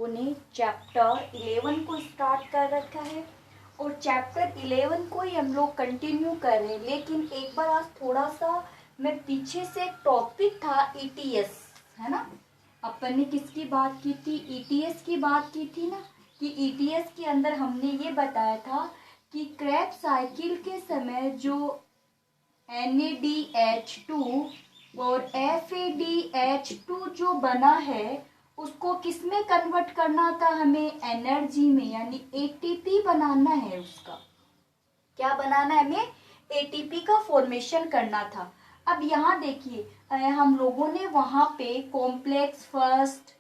लोगों ने चैप्टर 11 को स्टार्ट कर रखा है और चैप्टर 11 को ही हम लोग कंटिन्यू कर रहे हैं। लेकिन एक बार आज थोड़ा सा मैं पीछे से एक टॉपिक था ईटीएस, है ना। अपन ने किसकी बात की थी? ईटीएस की बात की थी ना, कि ईटीएस के अंदर हमने ये बताया था कि क्रेब्स साइकिल के समय जो NaDH2 और FADH2 जो बना है उसको किस में कन्वर्ट करना था? हमें एनर्जी में, यानी एटीपी बनाना है। उसका क्या बनाना है? हमें एटीपी का फॉर्मेशन करना था। अब यहाँ देखिए, हम लोगों ने वहां पे complex first,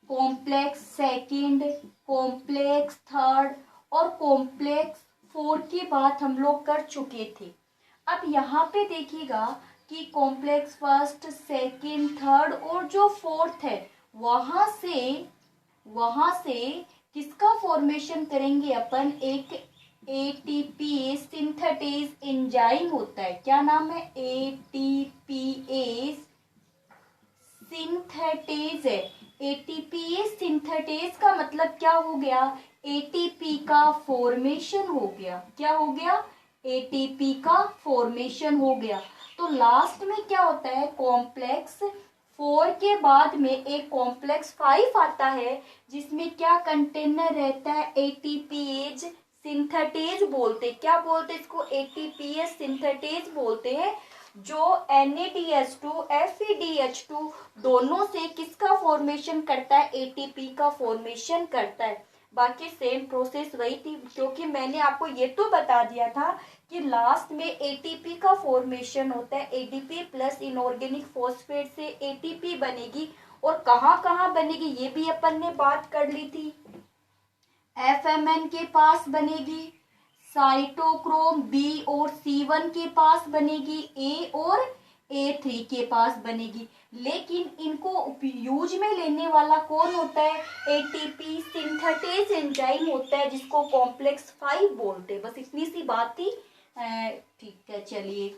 complex second, complex third और कॉम्प्लेक्स फोर्थ की बात हम लोग कर चुके थे। अब यहाँ पे देखिएगा कि कॉम्प्लेक्स फर्स्ट, सेकंड, थर्ड और जो फोर्थ है वहां से किसका फॉर्मेशन करेंगे अपन? एक एटीपी सिंथेटेज एंजाइम होता है। क्या नाम है? एटीपीएस सिंथेटेज है। एटीपीएस सिंथेटेज का मतलब क्या हो गया? एटीपी का फॉर्मेशन हो गया। क्या हो गया? एटीपी का फॉर्मेशन हो गया। तो लास्ट में क्या होता है? कॉम्प्लेक्स 4 के बाद में एक कॉम्प्लेक्स 5 आता है, जिसमें क्या कंटेनर रहता है? एटीपीएज सिंथेटेज बोलते। क्या बोलते इसको? एटीपीएज सिंथेटेज बोलते हैं, जो NaDH2 FeDH2 दोनों से किसका फॉर्मेशन करता है? एटीपी का फॉर्मेशन करता है। बाकी सेम प्रोसेस वही थी, क्योंकि मैंने आपको ये तो बता दिया था कि लास्ट में एटीपी का फॉर्मेशन होता है। एटीपी प्लस इनऑर्गेनिक फॉस्फेट से एटीपी बनेगी, और कहाँ कहाँ बनेगी ये भी अपन ने बात कर ली थी। FMN के पास बनेगी, साइटोक्रोम B और C1 के पास बनेगी, A और A3 के पास बनेगी। लेकिन इनको यूज में लेने वाला कौन होता है? एटीपी सिंथेटेज एंजाइम होता है, जिसको कॉम्प्लेक्स 5 बोलते हैं। बस इतनी सी बात थी। ठीक है, चलिए,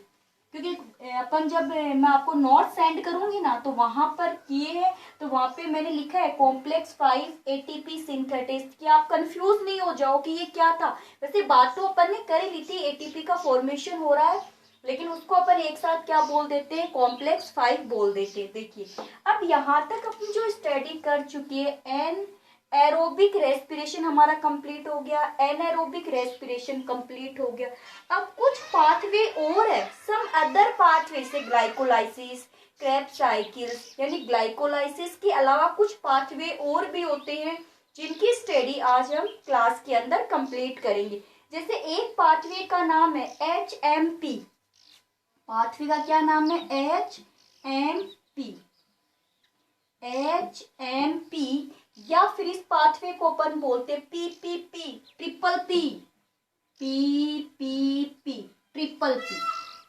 क्योंकि अपन जब मैं आपको नोट सेंड करूंगी ना, तो वहां पर किए हैं, तो वहां पे मैंने लिखा है कॉम्प्लेक्स 5 एटीपी सिंथेटेज, कि आप कंफ्यूज नहीं हो जाओ कि ये क्या था। वैसे बात तो अपन ने कर ली थी, एटीपी का फॉर्मेशन हो रहा है, लेकिन उसको अपन एक साथ क्या बोल देते हैं? कॉम्प्लेक्स 5 बोल देते हैं। देखिए, अब यहाँ तक अपन जो स्टडी कर चुकी है, एन एरोबिक रेस्पिरेशन हमारा कंप्लीट हो गया, एनएरोबिक रेस्पिरेशन कंप्लीट हो गया। अब कुछ पाथवे और है, सम अदर पाथवे, से ग्लाइकोलाइसिस, क्रेब्स साइकिल्स, यानी ग्लाइकोलाइसिस के अलावा कुछ पाथवे और भी होते हैं, जिनकी स्टडी आज हम क्लास के अंदर कंप्लीट करेंगे। जैसे एक पाथवे का नाम है HMP। पाथवे का क्या नाम है? HMP। या फिर इस पाथवे को अपन बोलते हैं PPP, triple P, PPP, triple P।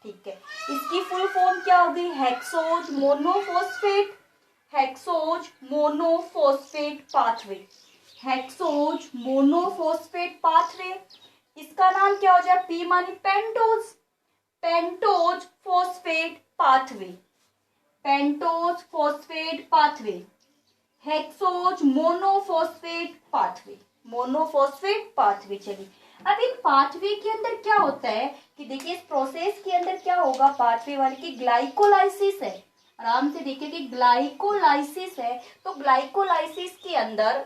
ठीक है, इसकी फुल फॉर्म क्या होगी? Hexose monophosphate, hexose monophosphate pathway, hexose monophosphate pathway. इसका नाम क्या हो जाए? P मानी pentose, pentose phosphate pathway, pentose phosphate pathway, hexose monophosphate pathway, monophosphate pathway. चलिए, अब इन पाथवे के अंदर क्या होता है कि देखिए, इस प्रोसेस के अंदर क्या होगा? पाथवे वाले की ग्लाइकोलाइसिस है। आराम से देखिए कि ग्लाइकोलाइसिस है, तो ग्लाइकोलाइसिस के अंदर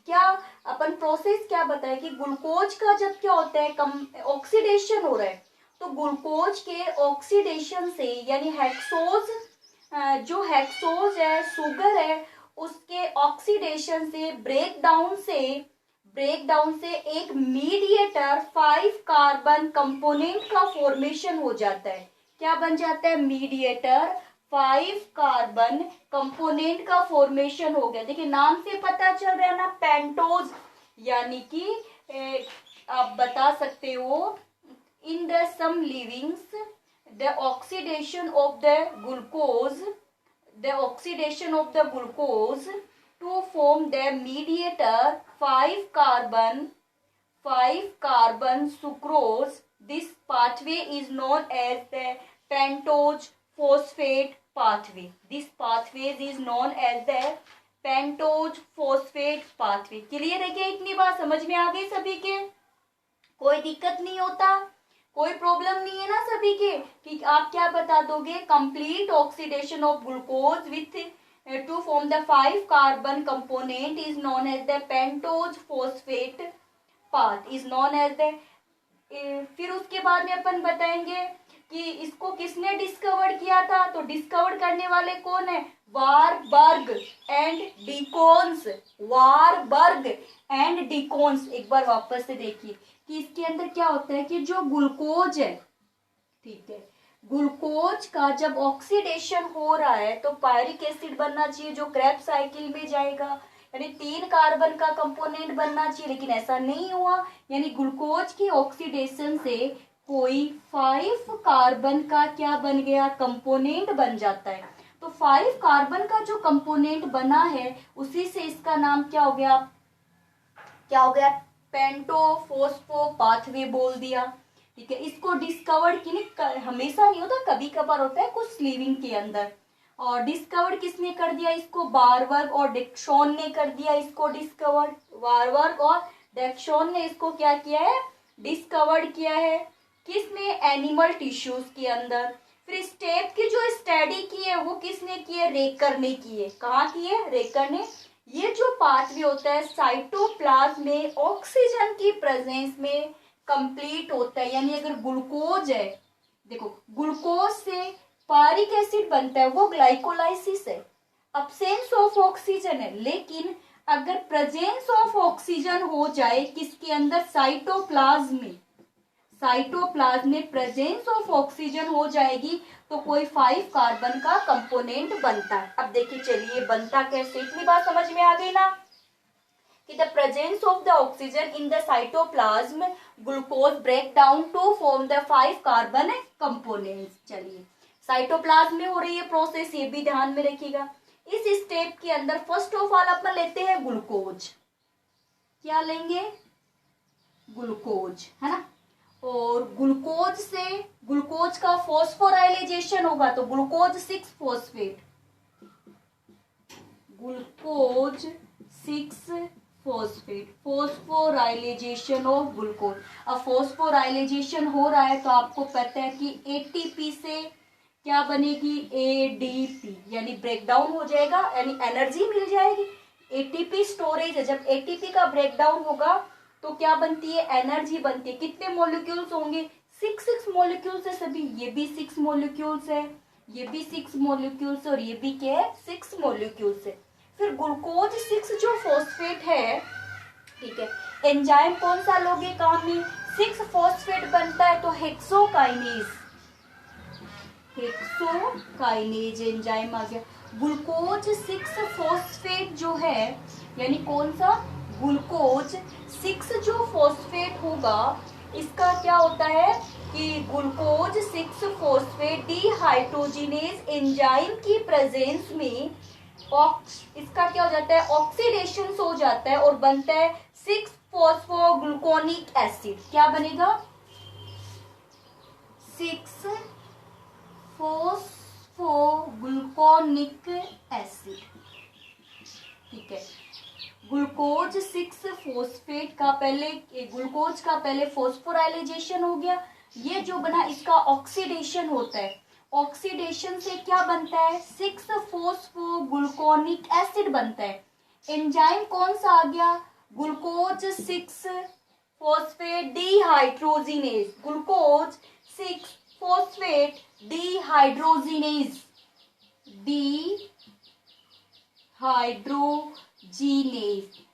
क्या अपन प्रोसेस क्या बताया कि ग्लूकोज का जब क्या होता है? कम ऑक्सीडेशन हो रहा है, तो ग्लूकोज के ऑक्सीडेशन से, यानी हेक्सोज, जो हेक्सोज है, शुगर है, उसके ऑक्सीडेशन से, ब्रेकडाउन से एक मीडिएटर 5 कार्बन कंपोनेंट का फॉर्मेशन हो जाता है। क्या बन जाता है? मीडिएटर 5 कार्बन कंपोनेंट का फॉर्मेशन हो गया। देखिए, नाम से पता चल रहा है ना, पेंटोज, यानी कि आप बता सकते हो, in the some livings the oxidation of the glucose to form the mediator 5 carbon sucrose. This pathway is known as the pentose phosphate pathway. This pathway is known as the pentose phosphate pathway. Clear है क्या? इतनी बात समझ में आ गई सभी के? कोई दिक्कत नहीं होता, कोई प्रॉब्लम नहीं है ना सभी के कि आप क्या बता दोगे? Complete oxidation of glucose with to form the 5 carbon component is known as the pentose phosphate path is known as the. फिर उसके बाद में अपन बताएंगे कि इसको किसने डिस्कवर किया था। तो डिस्कवर करने वाले कौन है? Warburg and Dickens. Warburg and Dickens. एक बार वापस से देखिए कि इसके अंदर क्या होता है कि जो ग्लूकोज है, ठीक है, ग्लूकोज का जब ऑक्सीडेशन हो रहा है तो पायरिक एसिड बनना चाहिए जो क्रेब्स साइकिल में जाएगा, यानी 3 कार्बन का कंपोनेंट बनना चाहिए, लेकिन ऐसा नहीं हुआ। यानी ग्लूकोज की ऑक्सीडेशन से कोई 5 कार्बन का क्या बन गया? कंपोनेंट बन जाता है। तो 5 कार्बन का जो कंपोनेंट बना है उसी से इसका नाम क्या हो गया? क्या हो गया? पेंटो फोस्फो पाथवे बोल दिया। ठीक है, इसको डिस्कवर्ड की नहीं, हमेशा नहीं होता, कभी कभार होता है कुछ स्लीविंग के अंदर। और डिस्कवर्ड किसने कर दिया इसको? बारवर्ग और डेक्सॉन ने कर दिया इसको डिस्कवर्ड। बारवर्ग और डेक्सॉन ने इसको क्या किया है? डिस्कवर्ड किया है। किसमें? एनिमल टिश्यूज के अंदर। फिर स्टेप की जो स्टडी की है वो किसने की है? रेकर ने की है। कहाँ की है? रेकर ने। ये जो पाथवे होता है साइटोप्लाज्म में ऑक्सीजन की प्रेजेंस में कंप्लीट होता है। यानी अगर ग्लूकोज है, देखो ग्लूकोज से पायरिक एसिड बनता है, वो ग्लाइकोलाइसिस है, अब्सेंस ऑफ ऑक्सीजन है। लेकिन अगर प्रेजेंस ऑफ ऑक्सीजन हो जाए किसके अंदर? साइटोप्लाज्म में। साइटोप्लाज्म में प्रेजेंस ऑफ ऑक्सीजन हो जाएगी तो कोई 5 कार्बन का कंपोनेंट बनता है। अब देखिए चलिए बनता कैसे, इतनी बात समझ में आ गई ना कि the presence of the oxygen in the cytoplasm glucose break down to form the 5 carbon components. चलिए साइटोप्लाज्म में हो रही है प्रोसेस, ये भी ध्यान में रखिएगा। इस स्टेप के अंदर फर्स्ट ऑफ ऑल अपन लेते हैं ग्लूकोज। क्या लेंगे? ग्लूकोज, है ना। और ग्लूकोज से ग्लूकोज का फॉस्फोराइलेशन होगा तो glucose 6 phosphate, glucose 6 phosphate, phosphorylation of glucose. अब फॉस्फोराइलेशन हो रहा है तो आपको पता है कि एटीपी से क्या बनेगी? एडीपी, यानी ब्रेकडाउन हो जाएगा, यानी एनर्जी मिल जाएगी। एटीपी स्टोरेज है, जब एटीपी का ब्रेकडाउन होगा तो क्या बनती है? एनर्जी बनती है। कितने मॉलिक्यूल्स होंगे? 6 मॉलिक्यूल्स है सभी। ये भी 6 मॉलिक्यूल्स है, ये भी 6 मॉलिक्यूल्स और ये भी क्या है? 6 मॉलिक्यूल्स है। फिर ग्लूकोज 6 जो फॉस्फेट है, ठीक है, एंजाइम कौन सा लोगे काम में? 6 फॉस्फेट बनता है तो हेक्सोकाइनेज, हेक्सोकाइनेज एंजाइम आ गया। ग्लूकोज 6 फॉस्फेट जो है, यानी कौन सा? ग्लूकोज 6 जो फॉस्फेट होगा इसका क्या होता है कि ग्लूकोज 6 फॉस्फेट डिहाइड्रोजिनेज एंजाइम की प्रेजेंस में इसका क्या हो जाता है? ऑक्सीडेशन हो जाता है और बनता है 6 फॉस्फोग्लूकोनिक एसिड। क्या बनेगा? 6 फॉस्फोग्लूकोनिक एसिड। ठीक है, ग्लूकोज 6 फॉस्फेट का पहले, ग्लूकोज का पहले फॉस्फोराइलेशन हो गया, ये जो बना इसका ऑक्सीडेशन होता है। ऑक्सीडेशन से क्या बनता है? 6 फॉस्फोग्लूकोनिक एसिड बनता है। एंजाइम कौन सा आ गया? Glucose 6 phosphate dehydrogenase, glucose 6 phosphate dehydrogenase, dehydrogenase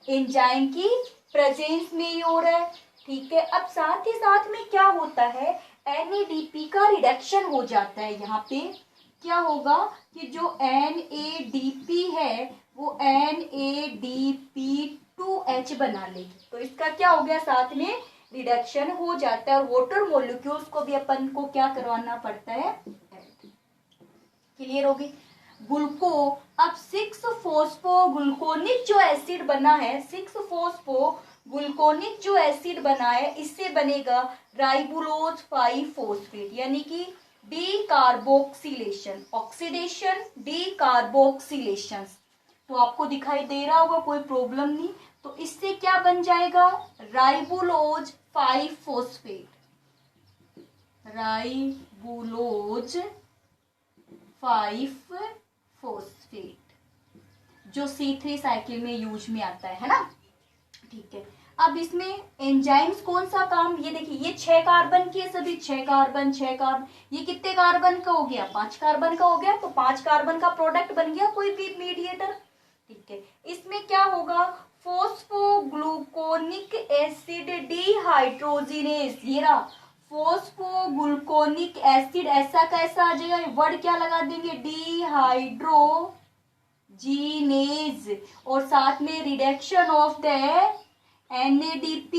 enzyme की प्रेजेंस में ही हो रहा है। ठीक है, अब साथ ही साथ में क्या होता है? NADP का रिडक्शन हो जाता है। यहाँ पे क्या होगा कि जो NADP है वो NADP2H बना लेगी, तो इसका क्या हो गया? साथ में रिडक्शन हो जाता है और वाटर मॉलिक्यूल्स को भी अपन को क्या करवाना पड़ता है? क्लियर होगी? ग्लूको अब 6 फॉस्फोग्लूकोनिक जो एसिड बना है, 6 फॉस्फोग्लूकोनिक जो एसिड बना है, इससे बनेगा राइबोलोज 5 फॉस्फेट, यानी कि डीकार्बोक्सिलेशन, ऑक्सीडेशन, डीकार्बोक्सिलेशन। तो आपको दिखाई दे रहा होगा, कोई प्रॉब्लम नहीं। तो इससे क्या बन जाएगा, राइबुलोज 5 फोस्फेट, राइबुलोज 5 फोस्फेट जो C3 साइकिल में यूज में आता है ना। ठीक है, अब इसमें एंजाइम्स कौन सा काम, ये देखिए ये 6 कार्बन के सभी 6 कार्बन 6 कार्बन, ये कितने कार्बन का हो गया, 5 कार्बन का हो गया, तो 5 कार्बन का प्रोडक्ट बन गया कोई भी मीडिएटर। ठीक है, इसमें क्या होगा, फोस्फोग्लूकोनिक एसिड डिहाइड्रोजिनेस, ये रहा फोस्फोग्लूकोनिक एसिड, ऐसा कैसा आ जाएगा, वर्ड क्या लगा देंगे, डिहाइड्रोजिनेज, और साथ में reduction of the NADP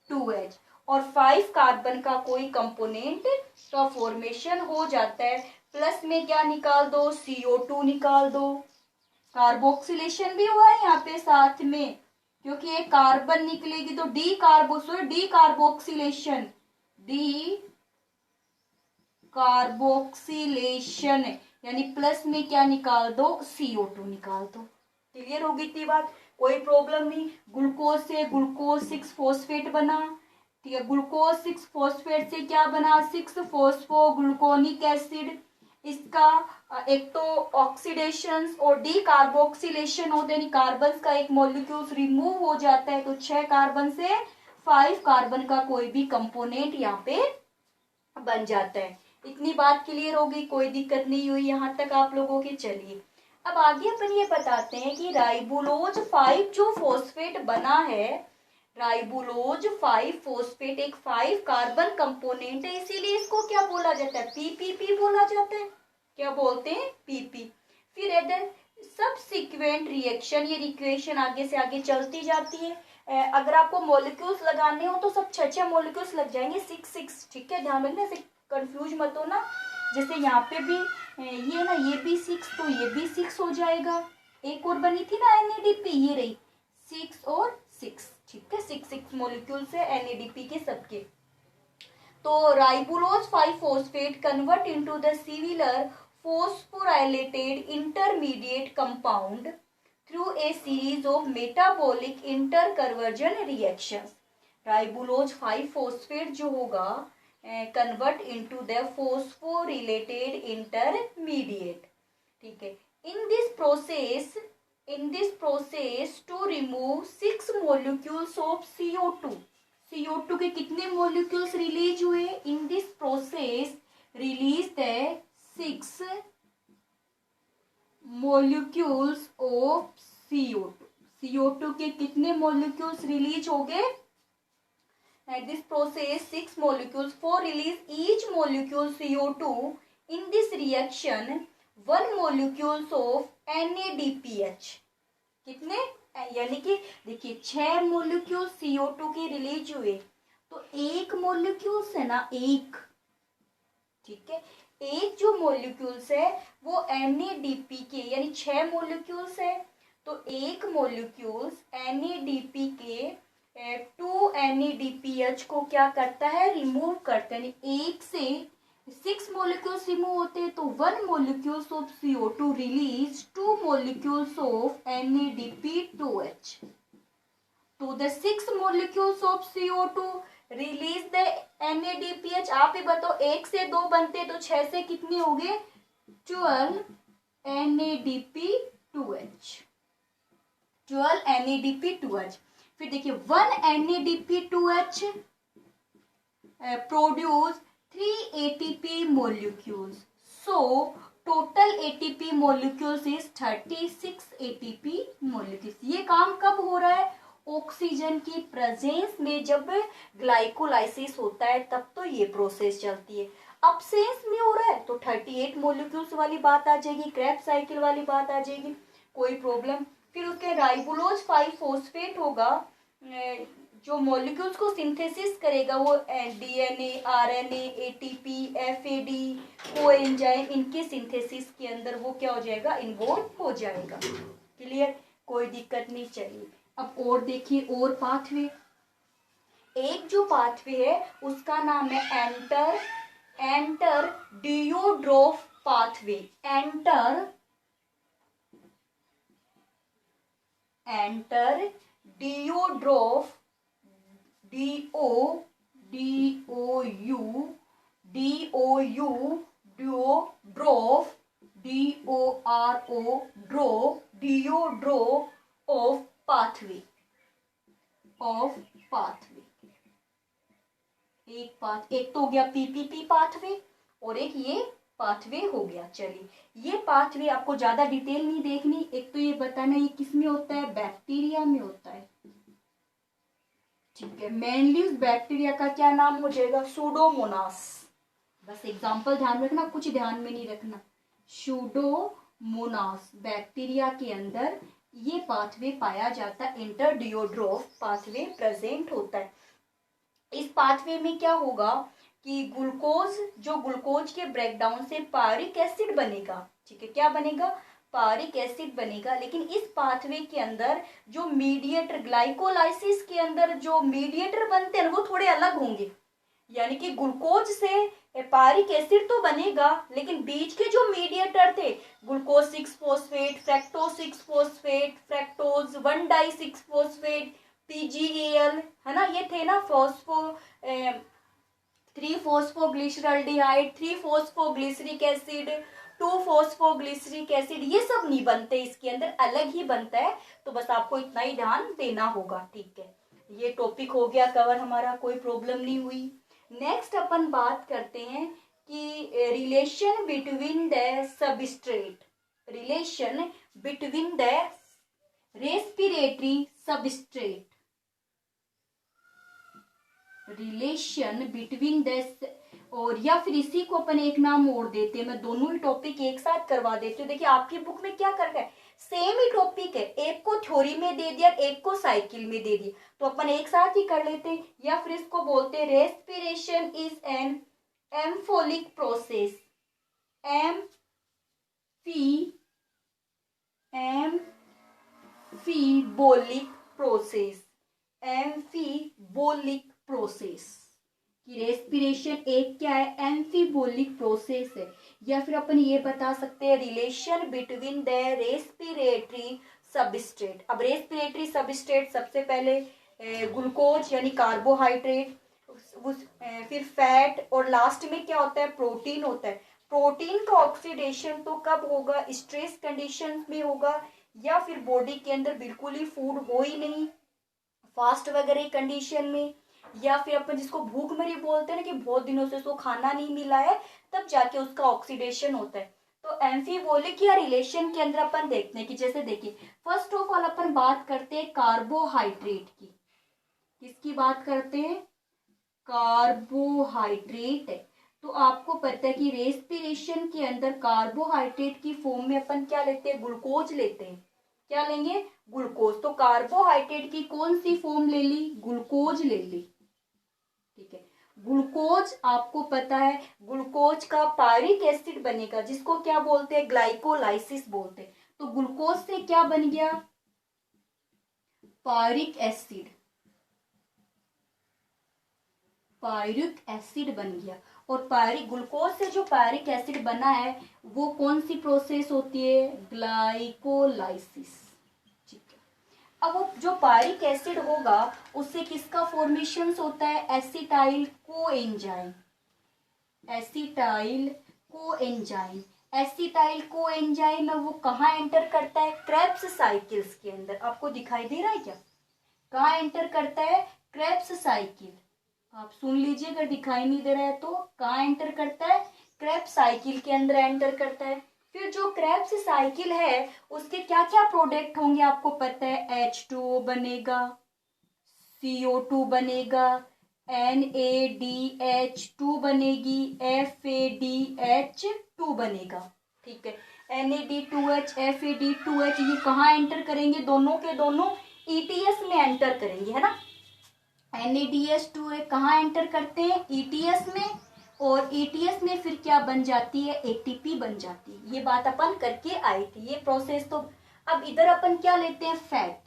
2H, और 5 कार्बन का कोई कंपोनेंट का फॉर्मेशन हो जाता है। प्लस में क्या निकाल दो, CO2 निकाल दो, कार्बोक्सिलेशन भी हुआ है यहाँ पे साथ में, क्योंकि एक कार्बन निकलेगी तो डी कार्बोक्सिलेशन, यानी प्लस में क्या निकाल दो, CO2 निकाल दो। क्लियर होगी इतनी बात, कोई प्रॉब्लम नहीं। ग्लूकोज से ग्लूकोज 6 फोस्फेट बना, ठीक है, ग्लूकोज 6 फोस्फेट से क्या बना, 6 फोस्फोग्लूकोनिक एसिड। इसका एक तो ऑक्सीडेशन और डी कार्बोक्सिलेशन होते हैं, कार्बन का एक मॉलिक्यूल रिमूव हो जाता है, तो 6 कार्बन से 5 कार्बन का कोई भी कंपोनेंट यहाँ पे बन जाता है। इतनी बात क्लियर होगी, कोई दिक्कत नहीं हुई यहाँ तक आप लोगों की। चलिए अब आगे अपन ये बताते हैं कि राइबुलोज 5 जो फोस्फेट बना है, राइबुलोज 5 फोस्फेट एक 5 कार्बन कंपोनेंट है, इसीलिए इसको क्या बोला जाता है, PPP बोला जाता है। क्या बोलते हैं, PP। फिर इधर सबसिक्वेंट रिएक्शन, ये रिएक्शन आगे से आगे चलती जाती है। अगर आपको मॉलिक्यूल्स लगाने हो तो सब 6 मॉलिक्यूल्स लग जाएंगे, 6। ठीक है, ध्यान रखना, ऐसे कंफ्यूज मत हो ना। जैसे यहाँ पे भी ये ना, ये भी 6 तो ये भी 6 हो जाएगा। एक और बनी थी ना NADP, ये रही 6 और 6। ठीक है, 6 मॉलिक्यूल्स है NADP के सबके। तो ribulose 5 phosphate convert into the similar phosphorylated intermediate compound through a series of metabolic interconversion reactions. Ribulose 5 phosphate जो होगा convert into the phosphorylated intermediate। ठीक है, in this process to remove 6 molecules of CO2 के कितने molecules release हुए, in this process release the 6 molecules of CO2 के कितने molecules release हो गए, at this process 6 molecules for release each molecule CO2 in this reaction 1 molecules of NADPH। कितने, यानी कि देखिए 6 मोलिक्यूल CO2 के रिलीज हुए, तो एक मोलिक्यूल्स है ना, एक, ठीक है, एक जो मोलिक्यूल्स है वो NADP के, यानी 6 मोलिक्यूल्स है, तो एक मोलिक्यूल्स NADP के 2 NADPH को क्या करता है, रिमूव करता है। एक से 6 मोलिक्यूल्स रिमूव होते हैं, तो 1 molecules of CO2 release 2 molecules of NADP2H। तो the 6 molecules of CO2 release the NADPH। आप ही बताओ, 1 से 2 बनते तो 6 से कितने हो गए, 12 NADP2H, 12 NADP2H। फिर देखिए 1 NADP2H produce 3 ATP molecules, so total ATP molecules is 36 ATP molecules। ये काम कब हो रहा है, ऑक्सीजन की प्रेजेंस में, जब ग्लाइकोलाइसिस होता है तब तो ये प्रोसेस चलती है। अब्सेंस में हो रहा है तो 38 मोलिक्यूल्स वाली बात आ जाएगी, क्रेब्स साइकिल वाली बात आ जाएगी, कोई प्रॉब्लम। फिर उसके राइबुलोज 5 फोस्फेट होगा, जो मॉलिक्यूल्स को सिंथेसिस करेगा वो DNA, RNA, ATP, FAD, coenzyme, इनके सिंथेसिस के अंदर वो क्या हो जाएगा, इन्वॉल्व हो जाएगा। क्लियर, कोई दिक्कत नहीं। चलिए अब और देखिए, और पाथवे, एक जो पाथवे है उसका नाम है Entner Doudoroff pathway, Entner Entner Doudoroff, Doudoroff, Doudoroff of pathway, एक तो हो गया पीपीपी पाथवे और एक ये पाथवे हो गया। चलिए, ये पाथवे आपको ज्यादा डिटेल नहीं देखनी, एक तो ये बताना ये किस में होता है, बैक्टीरिया में होता है। ठीक है, मेनली उस बैक्टीरिया का क्या नाम हो जाएगा, सूडोमोनास। बस एग्जांपल ध्यान रखना, कुछ ध्यान में नहीं रखना। सूडोमोनास बैक्टीरिया के अंदर ये पाथवे पाया जाता है, इंटर डिओड्रोफ पाथवे प्रेजेंट होता है। इस पाथवे में क्या होगा कि ग्लूकोज के ब्रेकडाउन से पायरिक एसिड बनेगा। ठीक है, क्या बनेगा, पायरिक एसिड बनेगा। लेकिन इस पाथवे के अंदर जो मीडिएटर, ग्लाइकोलाइसिस के अंदर जो मीडिएटर बनते हैं वो थोड़े अलग होंगे। यानी कि ग्लूकोज से पायरिक एसिड तो बनेगा, लेकिन बीच के जो मीडिएटर थे, glucose 6 phosphate, fructose 6 phosphate, fructose 1 di 6 phosphate, PGAL, है ना, ये थे ना, 3 phosphoglyceraldehyde, 3 phosphoglyceric acid, 2 phosphoglyceric acid, ये सब नहीं बनते इसके अंदर, अलग ही बनता है। तो बस आपको इतना ही ध्यान देना होगा। ठीक है, ये टॉपिक हो गया कवर हमारा, कोई प्रॉब्लम नहीं हुई। नेक्स्ट अपन बात करते हैं कि relation between the substrate, relation between the respiratory substrate, relation between the, और या फिर इसी को अपन एक नाम और देते हैं, मैं दोनों ही टॉपिक एक साथ करवा देती हूँ। देखिए आपकी बुक में क्या कर रहा है, सेम ही टॉपिक है, एक को थ्योरी में दे दिया, एक को साइकिल में दे दिया, तो अपन एक साथ ही कर लेते हैं। या फिर इसको बोलते हैं respiration is an amphibolic process, amphibolic process, amphibolic process कि रेस्पिरेशन एक क्या है, एम्फीबोलिक प्रोसेस है। या फिर अपन ये बता सकते हैं relation between the respiratory substrate. अब रेस्पिरेटरी सबस्ट्रेट सबसे पहले ग्लूकोज यानी कार्बोहाइड्रेट, फिर फैट, और लास्ट में क्या होता है, प्रोटीन होता है। प्रोटीन का ऑक्सीडेशन तो कब होगा, स्ट्रेस कंडीशन में होगा, या फिर बॉडी के अंदर बिल्कुल ही फूड हो ही नहीं, फास्ट वगैरह कंडीशन में, या फिर अपन जिसको भूख मरी बोलते हैं ना, कि बहुत दिनों से उसको खाना नहीं मिला है, तब जाके उसका ऑक्सीडेशन होता है। तो एम्फीबोलिक या रिलेशन के अंदर अपन देखते हैं कि जैसे देखिए, फर्स्ट ऑफ ऑल अपन बात करते हैं कार्बोहाइड्रेट की। किसकी बात करते हैं, कार्बोहाइड्रेट है। तो आपको पता है कि रेस्पिरेशन के अंदर कार्बोहाइड्रेट की फॉर्म में अपन क्या लेते हैं, ग्लूकोज लेते हैं। क्या लेंगे, ग्लूकोज। तो कार्बोहाइड्रेट की कौन सी फॉर्म ले ली, ग्लूकोज ले ली। ठीक है, ग्लूकोज आपको पता है, ग्लूकोज का पायरिक एसिड बनेगा, जिसको क्या बोलते हैं, ग्लाइकोलाइसिस बोलते हैं। तो ग्लूकोज से क्या बन गया, पायरिक एसिड, पायरिक एसिड बन गया। और पायरिक ग्लूकोज से जो पायरिक एसिड बना है वो कौन सी प्रोसेस होती है, ग्लाइकोलाइसिस। ठीक है, अब वो जो पायरिक एसिड होगा उससे किसका फॉर्मेशन होता है, acetyl coenzyme, acetyl coenzyme. Acetyl coenzyme है वो कहाँ एंटर करता है, क्रेब्स साइकिल्स के अंदर। आपको दिखाई दे रहा है क्या, कहाँ एंटर करता है, क्रेब्स साइकिल। आप सुन लीजिए, अगर दिखाई नहीं दे रहा है तो कहाँ एंटर करता है, क्रेब्स साइकिल के अंदर एंटर करता है। फिर जो क्रेब्स साइकिल है उसके क्या क्या प्रोडक्ट होंगे आपको पता है, H2O बनेगा, CO2 बनेगा, NADH2 बनेगी, FADH2 बनेगा। ठीक है, NAD2H, FAD2H ये कहाँ एंटर करेंगे, दोनों के दोनों ETS में एंटर करेंगे, है ना। NADH2 कहाँ एंटर करते हैं, ETS में, और ETS में फिर क्या बन जाती है, ATP बन जाती है। ये बात अपन करके आए थे, ये प्रोसेस। तो अब इधर अपन क्या लेते हैं, फैट।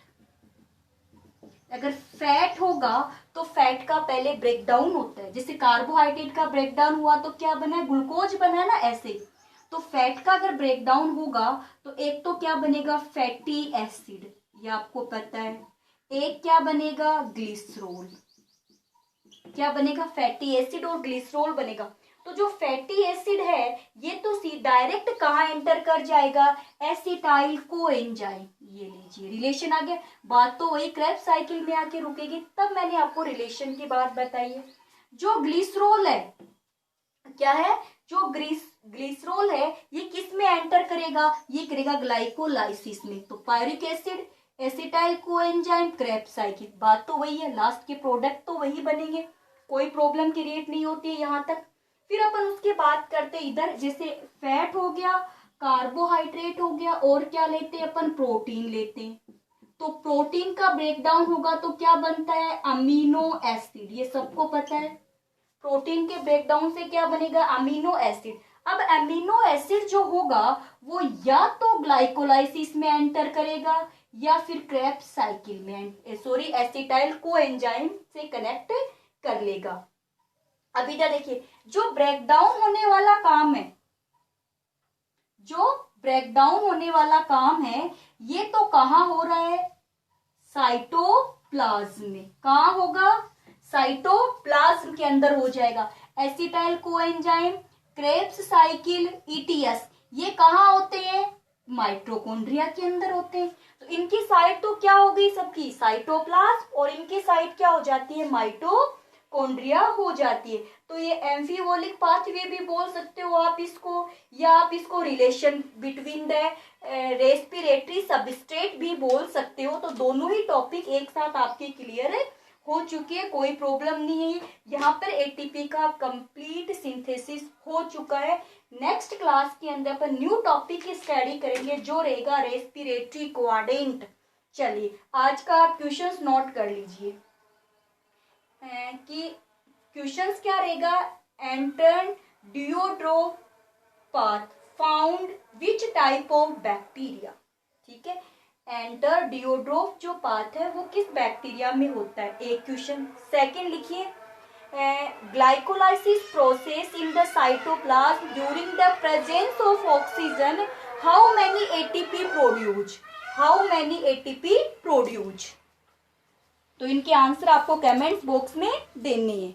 अगर फैट होगा तो फैट का पहले ब्रेकडाउन होता है, जैसे कार्बोहाइड्रेट का ब्रेकडाउन हुआ तो क्या बना, ग्लूकोज बना ना, ऐसे। तो फैट का अगर ब्रेकडाउन होगा तो एक तो क्या बनेगा, फैटी एसिड, ये आपको पता है। एक क्या बनेगा, ग्लिसरॉल। क्या बनेगा, फैटी एसिड और ग्लिसरॉल बनेगा। तो जो फैटी एसिड है ये तो डायरेक्ट कहाँ एंटर कर जाएगा, एसिटाइल कोएंजाइम। ये लीजिए रिलेशन आ गया। बात तो वही क्रेब्स साइकिल में आके रुकेगी, तब मैंने आपको रिलेशन की बात बताई है। जो ग्लिसरॉल है, क्या है, जो ग्लिसरॉल है ये किस में एंटर करेगा, ये करेगा ग्लाइकोलाइसिस में। तो pyruvic acid, acetyl coenzyme, Krebs cycle, बात तो वही है, लास्ट के प्रोडक्ट तो वही बनेंगे, कोई प्रॉब्लम क्रिएट नहीं होती है यहाँ तक। फिर अपन उसके बात करते इधर, जैसे फैट हो गया, कार्बोहाइड्रेट हो गया, और क्या लेते हैं अपन, प्रोटीन लेते हैं। तो प्रोटीन का ब्रेकडाउन होगा तो क्या बनता है, अमीनो एसिड, ये सबको पता है। प्रोटीन के ब्रेकडाउन से क्या बनेगा, अमीनो एसिड। अब अमीनो एसिड जो होगा वो या तो ग्लाइकोलाइसिस में एंटर करेगा या फिर क्रेब्स साइकिल में, एसिटाइल कोएंजाइम से कनेक्ट कर लेगा। अब इधर देखिए, जो ब्रेकडाउन होने वाला काम है, जो ब्रेकडाउन होने वाला काम है ये तो कहाँ हो रहा है, साइटोप्लाज्म में। कहाँ होगा, साइटोप्लाज्म के अंदर हो जाएगा। Acetyl coenzyme, Krebs cycle, ETS, ये कहाँ होते हैं, माइटोकॉन्ड्रिया के अंदर होते हैं। तो इनकी साइट तो क्या हो गई सबकी, साइटोप्लाज्म, और इनकी साइट क्या हो जाती है, माइटोकॉन्ड्रिया हो जाती है। तो ये एम्फीबोलिक पाथवे भी बोल सकते हो आप इसको, या आप इसको relation between the respiratory substrate भी बोल सकते हो। तो दोनों ही टॉपिक एक साथ आपके क्लियर हो चुकी है, कोई प्रॉब्लम नहीं है। यहाँ पर एटीपी का कंप्लीट सिंथेसिस हो चुका है। नेक्स्ट क्लास के अंदर अपन न्यू टॉपिक की स्टडी करेंगे जो रहेगा रेस्पिरेटरी कोआर्डेंट। चलिए आज का आप क्वेश्चंस नोट कर लीजिए कि क्वेश्चंस क्या रहेगा, Entner Doudoroff path found which type of bacteria. ठीक है, एंटर डिओड्रोफ जो पाथ है वो किस बैक्टीरिया में होता है, एक क्वेश्चन। सेकंड लिखिए, glycolysis process in the cytoplasm during the presence of oxygen, how many ATP produce, how many ATP produce. तो इनके आंसर आपको कमेंट्स बॉक्स में देने हैं।